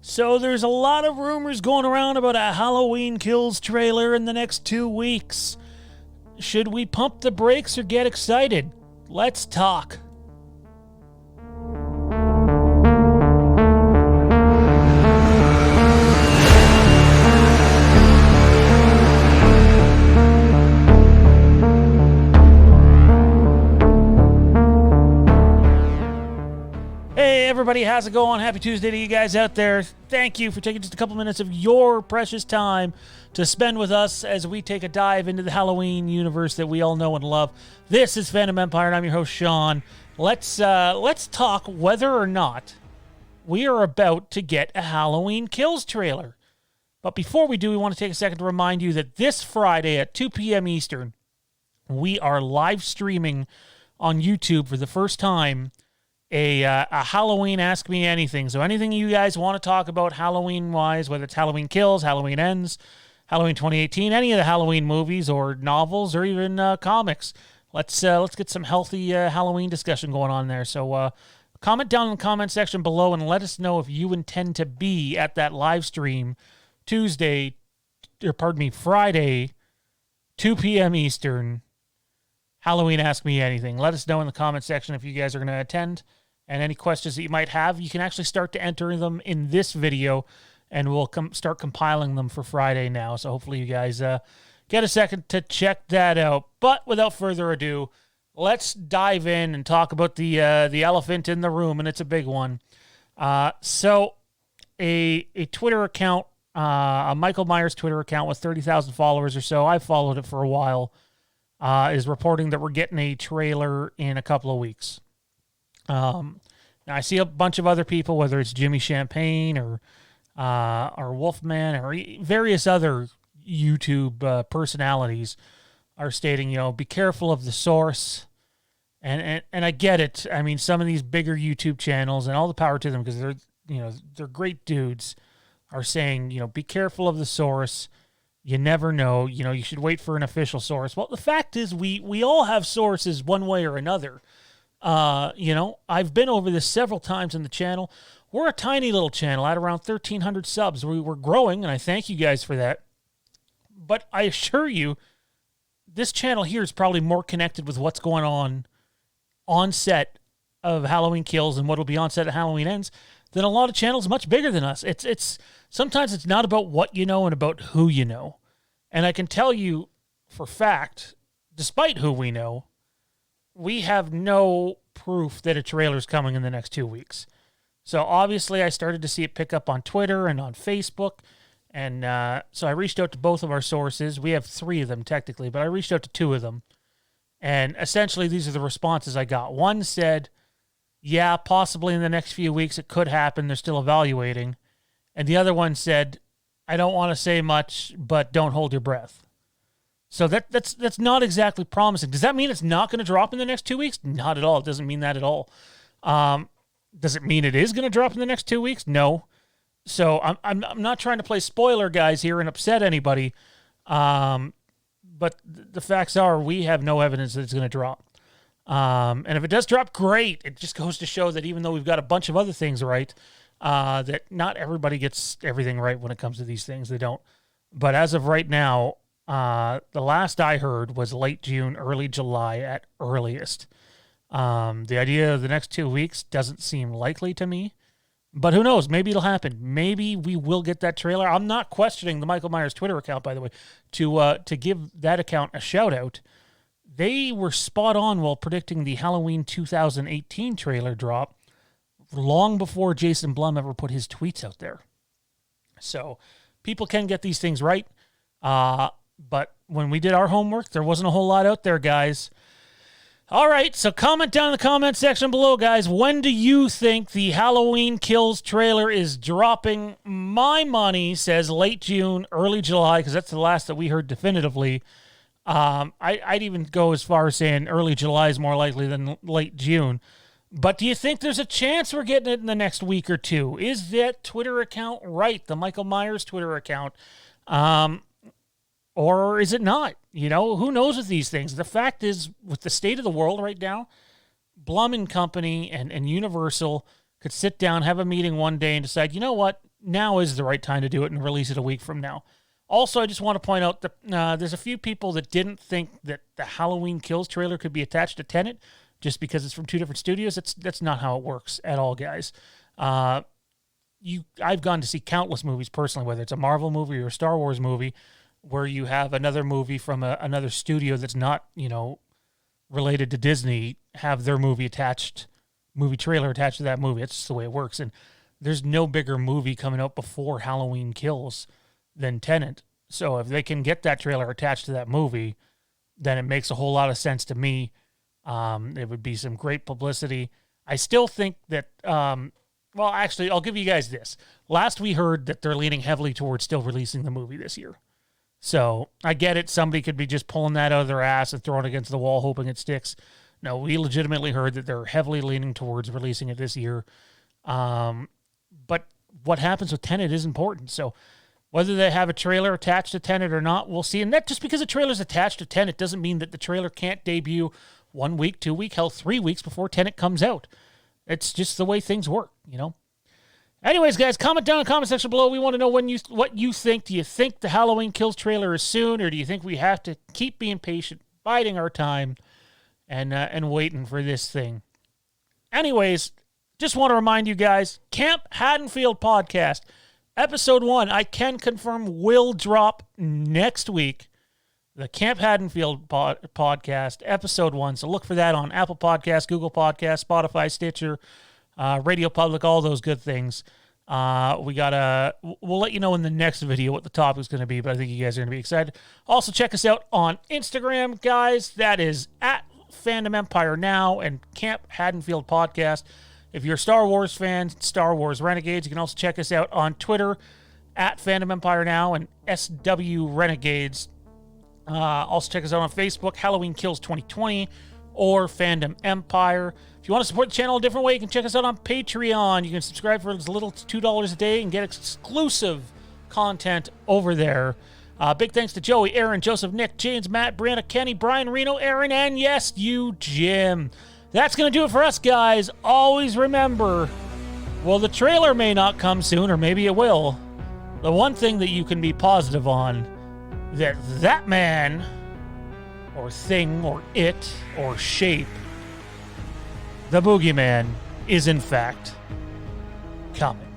So there's a lot of rumors going around about a Halloween Kills trailer in the next 2 weeks. Should we pump the brakes or get excited? Let's talk. Hey everybody, how's it going? Happy Tuesday to you guys out there. Thank you for taking just a couple minutes of your precious time to spend with us as we take a dive into the Halloween universe that we all know and love. This is Fandom Empire, and I'm your host, Sean. Let's talk whether or not we are about to get a Halloween Kills trailer. But before we do, we want to take a second to remind you that this Friday at 2 p.m. Eastern, we are live streaming on YouTube for the first time a Halloween Ask Me Anything. So anything you guys want to talk about Halloween-wise, whether it's Halloween Kills, Halloween Ends, Halloween 2018, any of the Halloween movies or novels or even comics, let's get some healthy Halloween discussion going on there. So comment down in the comment section below and let us know if you intend to be at that live stream Friday, 2 p.m. Eastern, Halloween Ask Me Anything. Let us know in the comment section if you guys are going to attend. And any questions that you might have, you can actually start to enter them in this video, and we'll start compiling them for Friday now. So hopefully you guys get a second to check that out. But without further ado, let's dive in and talk about the elephant in the room, and it's a big one. So a Twitter account, a Michael Myers Twitter account with 30,000 followers or so, I've followed it for a while, is reporting that we're getting a trailer in a couple of weeks. Now I see a bunch of other people, whether it's Jimmy Champagne or Wolfman or various other YouTube personalities, are stating, be careful of the source. And I get it. I mean, some of these bigger YouTube channels, and all the power to them because they're great dudes, are saying, be careful of the source. You never know. You should wait for an official source. Well, the fact is we all have sources one way or another. I've been over this several times in the channel. We're a tiny little channel at around 1,300 subs. We're growing, and I thank you guys for that. But I assure you, this channel here is probably more connected with what's going on set of Halloween Kills and what will be on set of Halloween Ends than a lot of channels much bigger than us. It's sometimes it's not about what you know and about who you know. And I can tell you for fact, despite who we know, we have no proof that a trailer's coming in the next 2 weeks. So obviously I started to see it pick up on Twitter and on Facebook. And so I reached out to both of our sources. We have 3 of them technically, but I reached out to 2 of them. And essentially these are the responses I got. One said, yeah, possibly in the next few weeks it could happen. They're still evaluating. And the other one said, I don't want to say much, but don't hold your breath. So that's not exactly promising. Does that mean it's not going to drop in the next 2 weeks? Not at all. It doesn't mean that at all. Does it mean it is going to drop in the next 2 weeks? No. So I'm not trying to play spoiler guys here and upset anybody. But the facts are we have no evidence that it's going to drop. And if it does drop, great. It just goes to show that even though we've got a bunch of other things right, that not everybody gets everything right when it comes to these things. They don't. But as of right now, the last I heard was late June, early July at earliest. The idea of the next 2 weeks doesn't seem likely to me, but who knows? Maybe it'll happen. Maybe we will get that trailer. I'm not questioning the Michael Myers Twitter account, by the way, to give that account a shout out. They were spot on while predicting the Halloween 2018 trailer drop long before Jason Blum ever put his tweets out there. So people can get these things right. But when we did our homework, there wasn't a whole lot out there, guys. All right, so comment down in the comment section below, guys. When do you think the Halloween Kills trailer is dropping? My money says late June, early July, because that's the last that we heard definitively. I'd even go as far as saying early July is more likely than late June. But do you think there's a chance we're getting it in the next week or two? Is that Twitter account right, the Michael Myers Twitter account? Or is it not? Who knows with these things? The fact is, with the state of the world right now, Blum and Company and Universal could sit down, have a meeting one day and decide, you know what? now is the right time to do it and release it a week from now. Also, I just want to point out that there's a few people that didn't think that the Halloween Kills trailer could be attached to Tenet just because it's from two different studios. That's not how it works at all, guys. I've gone to see countless movies personally, whether it's a Marvel movie or a Star Wars movie, where you have another movie from another studio that's not, related to Disney, have their movie trailer attached to that movie. That's just the way it works. And there's no bigger movie coming out before Halloween Kills than Tenet. So if they can get that trailer attached to that movie, then it makes a whole lot of sense to me. It would be some great publicity. I still think that, actually, I'll give you guys this. Last we heard that they're leaning heavily towards still releasing the movie this year. So I get it. Somebody could be just pulling that out of their ass and throwing it against the wall, hoping it sticks. No, we legitimately heard that they're heavily leaning towards releasing it this year. But what happens with Tenet is important. So whether they have a trailer attached to Tenet or not, we'll see. And that just because a trailer's attached to Tenet doesn't mean that the trailer can't debut 1 week, 2 weeks, hell, 3 weeks before Tenet comes out. It's just the way things work, Anyways, guys, comment down in the comment section below. We want to know what you think. Do you think the Halloween Kills trailer is soon, or do you think we have to keep being patient, biding our time, and waiting for this thing? Anyways, just want to remind you guys, Camp Haddonfield Podcast, Episode 1, I can confirm, will drop next week. The Camp Haddonfield Podcast, Episode 1. So look for that on Apple Podcasts, Google Podcasts, Spotify, Stitcher, Radio Public, all those good things. We'll let you know in the next video what the topic is going to be, but I think you guys are going to be excited. Also, check us out on Instagram, guys. That is at FandomEmpireNow and Camp Haddonfield Podcast. If you're a Star Wars fan, StarWarsRenegades. You can also check us out on Twitter at FandomEmpireNow and SWRenegades. Also check us out on Facebook, Halloween Kills 2020 or Fandom Empire. If you want to support the channel a different way, you can check us out on Patreon. You can subscribe for as little as $2 a day and get exclusive content over there. Big thanks to Joey, Aaron, Joseph, Nick, James, Matt, Brianna, Kenny, Brian, Reno, Aaron, and yes, you, Jim. That's going to do it for us, guys. Always remember, well, the trailer may not come soon, or maybe it will. The one thing that you can be positive on, that man or thing or it or shape, the boogeyman, is in fact coming.